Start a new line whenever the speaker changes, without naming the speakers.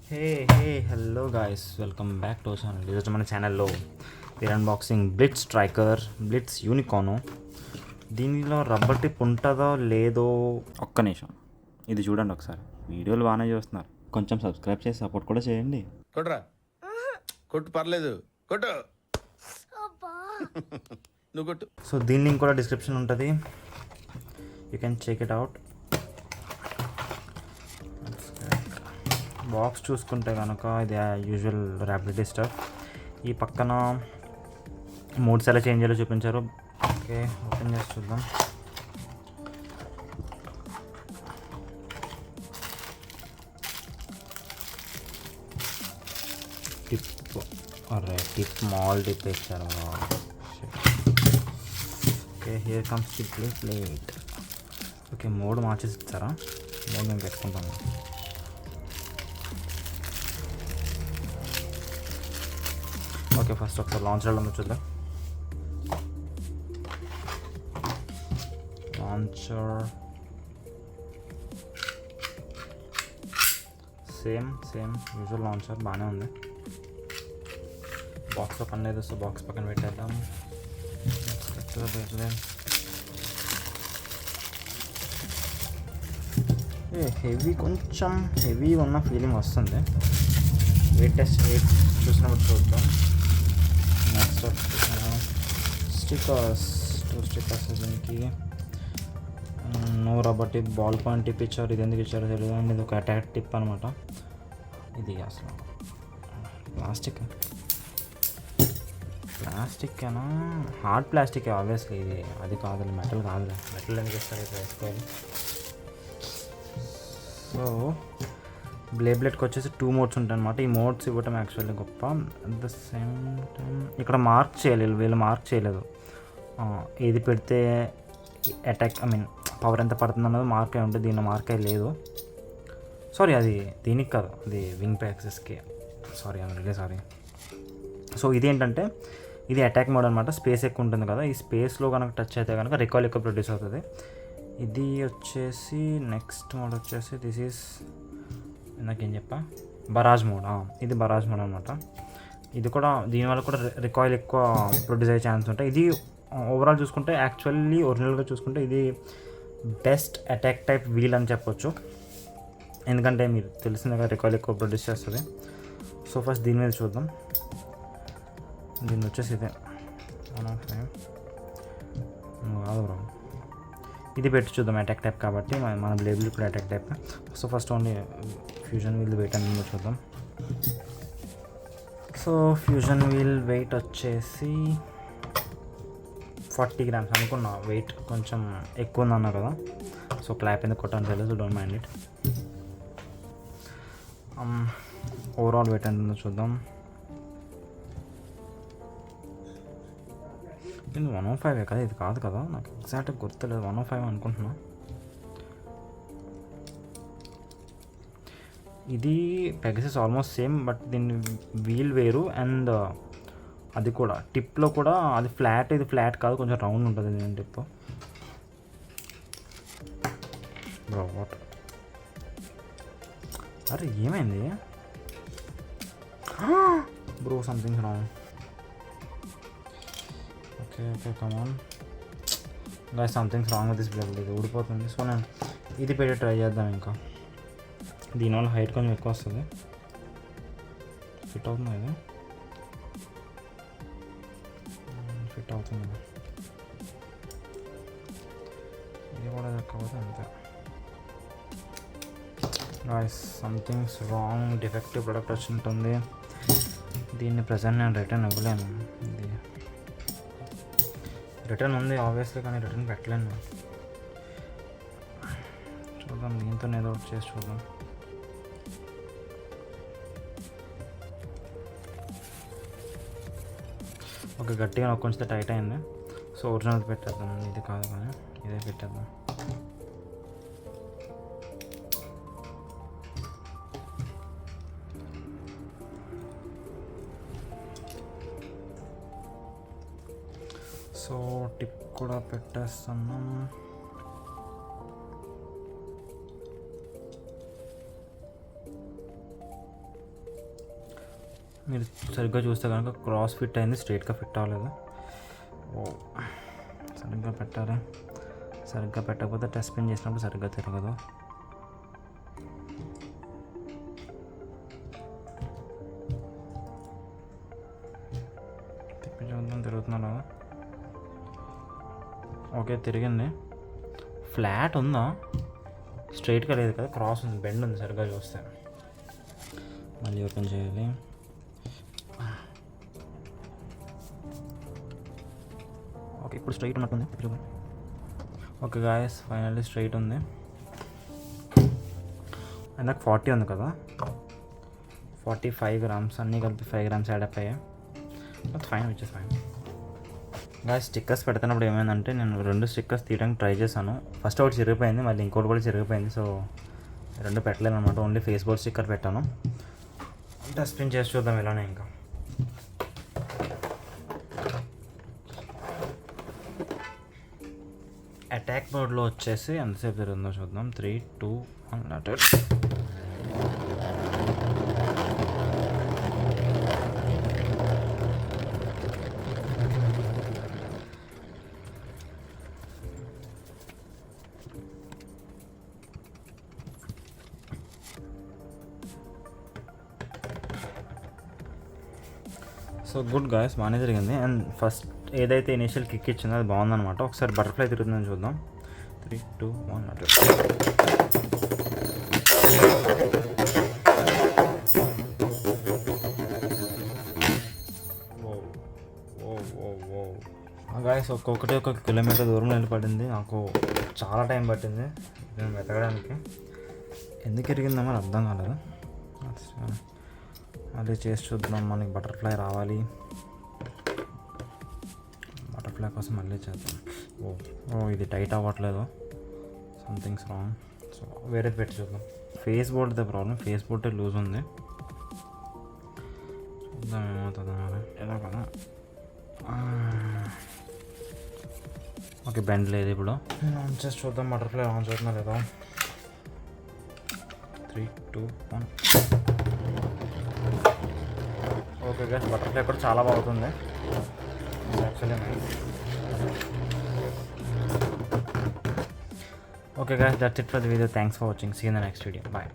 Hello guys, welcome back to channel. ఈరోజు మన ఛానల్లో we're unboxing Blitz striker, Blitz unicorn. దీనిలో రబ్బర్ టిప్ ఉంటుందో లేదో ఒక్క నిమిషం ఇది చూడండి ఒకసారి. వీడియోలు బాగానే చూస్తున్నారు, కొంచెం సబ్స్క్రైబ్ చేసి సపోర్ట్ కూడా చేయండి.
కొట్రా కొట్టు, పర్లేదు కొట్టు. నువ్వు కొట్టు.
సో దీని లింక్ కూడా డిస్క్రిప్షన్ ఉంటుంది, you can check it out. Box చూసుకుంటే కనుక ఇది యూజువల్ ర్యాపిడిటీ స్టఫ్. ఈ పక్కన మోడ్స్ ఎలా చేంజ్ చేయాలో చూపించారు. ఓకే, ఓపెన్ చేసి చూద్దాం. టిప్ మాల్ టిప్ ఇచ్చారు. Okay, here comes the plate. Okay, mode మార్చేసి ఇచ్చారా? మోడ్ మేము పెట్టుకుంటాము. ఓకే, ఫస్ట్ ఒకసారి లాంచర్ ఉందో చూద్దాం. లాంచర్ సేమ్ యూజువల్ లాంచర్ బాగానే ఉంది. బాక్స్లో పని లేదు, సో బాక్స్ పక్కన పెట్టేద్దాం. హెవీ, కొంచెం హెవీ ఉన్న ఫీలింగ్ వస్తుంది. వెయిట్ చూసినప్పుడు చూద్దాం. Next stickers, 2 stickers. దీనికి no rubber tip, ball point tip ఇచ్చారు. ఇది ఎందుకు ఇచ్చారో తెలియదు, అండ్ ఇది ఒక అటాక్ టిప్ అనమాట. ఇది అసలు ప్లాస్టిక్కేనా? Hard plastic obviously. ఇది అది కాదు, మెటల్ కాదు. మెటల్ ఎందుకు ఇస్తారు? ఇది వేసుకోవాలి. సో బ్లేడ్కి వచ్చేసి 2 మోడ్స్ ఉంటాయి అనమాట. ఈ మోడ్స్ ఇవ్వటం యాక్చువల్లీ గొప్ప. అట్ ద సేమ్ టైం ఇక్కడ మార్క్ చేయలేదు, వీళ్ళు మార్క్ చేయలేదు. ఏది పెడితే అటాక్, పవర్ ఎంత పడుతుంది అన్నది మార్క్ అయి ఉంటుంది. దీని మార్క్ అయి లేదు. సారీ, అది దీనికి కాదు, అది వింగ్ యాక్సెస్కి. సారీ. సో ఇది ఏంటంటే, ఇది అటాక్ మోడ్ అనమాట. స్పేస్ ఎక్కువ ఉంటుంది కదా, ఈ స్పేస్లో కనుక టచ్ అయితే కనుక రికాల్ ఎక్కువ ప్రొడ్యూస్ అవుతుంది. ఇది వచ్చేసి నెక్స్ట్ మోడ్ వచ్చేసి దిస్ ఈస్, నాకేం చెప్పా, బరాజ్ మోడ్. ఇది బరాజ్ మోడ్ అనమాట. ఇది కూడా దీనివల్ల కూడా రికాయిల్ ఎక్కువ ప్రొడ్యూస్ అయ్యే ఛాన్స్ ఉంటాయి. ఇది ఓవరాల్ చూసుకుంటే, యాక్చువల్లీ ఒరిజినల్గా చూసుకుంటే ఇది బెస్ట్ అటాక్ టైప్ వీల్ అని చెప్పొచ్చు. ఎందుకంటే మీరు తెలిసిందిగా రికాయిల్ ఎక్కువ ప్రొడ్యూస్ చేస్తుంది. సో ఫస్ట్ దీని మీద చూద్దాం. దీని వచ్చేసి ఇదే 105 కాదు బ్రో, ఇది పెట్టి చూద్దాం. అటాక్ టైప్ కాబట్టి మన బ్లేడ్లు కూడా attack type. So first only fusion wheel weight అనేది చూద్దాం. సో ఫ్యూజన్ వీల్ వెయిట్ వచ్చేసి 40 grams అనుకున్నా. వెయిట్ కొంచెం ఎక్కువ ఉందన్నా కదా, సో క్లాప్ ఎందుకు కొట్టాను తెలియదు, don't mind it. Overall wait ఎంత ఉందో చూద్దాం. ఇది 105 కదా, ఇది కాదు కదా, నాకు ఎగ్జాక్ట్గా గుర్తులేదు. 105 అనుకుంటున్నా. ఇది పెగసస్ ఆల్మోస్ట్ సేమ్, బట్ దీని వీల్ వేరు. అండ్ అది కూడా టిప్లో కూడా అది ఫ్లాట్, ఇది ఫ్లాట్ కాదు, కొంచెం రౌండ్ ఉంటుంది దీని టిప్. బ్రో వాట్, అరే ఏమైంది bro? Something wrong. Okay come on guys, something's wrong with this blade. ఇది ఊడిపోతుంది. సో నేను ఇది పెట్టి ట్రై చేద్దాం. ఇంకా దీనివల్ల హైట్ కొంచెం ఎక్కువ వస్తుంది. ఫిట్ అవుతుంది, ఇది ఫిట్ అవుతుంది. ఇది కూడా కాకపోతే అంతే. Guys, something's wrong, defective product వచ్చి ఉంటుంది. దీన్ని ప్రజెంట్ నేను రిటర్న్ ఇవ్వలేను. ఇది రిటర్న్ ఉంది ఆబ్వియస్లీ, కానీ రిటర్న్ పెట్టలేను. చూద్దాం, దీంతో ఏదో ఒకటి చేసి చూద్దాం. ఓకే, గట్టిగా నాకు కొంచెం టైట్ అయింది. సో ఒరిజినల్ పెట్టేద్దాం. ఇది కాదు కానీ ఇదే పెట్టేద్దాం. సో టిప్ కూడా పెట్టేస్తున్నాం. మీరు సరిగ్గా చూస్తే కనుక క్రాస్ ఫిట్ అయింది, స్ట్రైట్గా ఫిట్ అవ్వలేదు. ఓ సరిగ్గా పెట్టాలి. సరిగ్గా పెట్టకపోతే టెస్ట్ స్పిన్ చేసినప్పుడు సరిగ్గా తిరగదు. తిప్పి చూద్దాం తిరుగుతున్నా. ఓకే తిరిగింది. ఫ్లాట్ ఉందా? స్ట్రైట్గా లేదు కదా, క్రాస్ ఉంది, బెండ్ ఉంది సరిగ్గా చూస్తే. మళ్ళీ ఓపెన్ చేయాలి. ఓకే ఇప్పుడు స్ట్రైట్ ఉన్నట్టుంది. ఓకే గాయస్ ఫైనల్లీ స్ట్రైట్ ఉంది. నాకు 40 ఉంది కదా, 45 గ్రామ్స్ అన్నీ కలిపి 5 గ్రామ్స్ యాడ్ అప్ అయ్యాయి. Fine which is fine. Guys stickers పెడుతున్నప్పుడు ఏమైందంటే నేను 2 స్టిక్కర్స్ తీయడానికి ట్రై చేశాను. ఫస్ట్ ఒకటి చిరిగిపోయింది, మళ్ళీ ఇంకోటి కూడా చిరిగిపోయింది. సో 2 పెట్టలేను అనమాట, ఓన్లీ ఫేస్బోర్డ్ స్టిక్కర్ పెట్టాను. టెస్ట్ స్పిన్ చేసి చూద్దాం ఇలానే. ఇంకా అటాక్ బోర్డ్లో వచ్చేసి ఎంతసేపు జరుగుతుందో చూద్దాం. 3, 2, 1 లెటర్. సో గుడ్ గాయస్, బాగానే జరిగింది. అండ్ ఫస్ట్ ఏదైతే ఇనిషియల్ కిక్ ఇచ్చిందో అది బాగుందన్నమాట. ఒకసారి బటర్ఫ్లై తిరుగుతుందని చూద్దాం. 3, 2, 1 లెటర్. గాయస్ ఒక్కొక్కటి 1 కిలోమీటర్ దూరం నిలబడింది. నాకు చాలా టైం పట్టింది నేను వెతకడానికి. ఎందుకు ఎరిగిందో మరి అర్థం కాలేదు. అదే చేసి చూద్దాం. మనకి బటర్ఫ్లై రావాలి. బటర్ఫ్లై కోసం మళ్ళీ చేద్దాం. ఓ ఇది టైట్ అవ్వట్లేదు, సంథింగ్స్ రాంగ్. సో వేరే పెట్టి చూద్దాం. ఫేస్ బోర్డ్దే ప్రాబ్లం, ఫేస్ బోర్డే లూజ్ ఉంది. చూద్దాం ఏమవుతుందో మరి. ఎలా కదా. ఓకే బెండ్ లేదు. ఇప్పుడు ఆన్ చేసి చూద్దాం బటర్ఫ్లై ఆన్ చూద్దాం లేదా. 3, 2, 1. ఓకే గైస్ బటర్ఫ్లై కూడా చాలా బాగుంటుంది actually. Okay guys that's it for the video. Thanks for watching. See in the next video. Bye.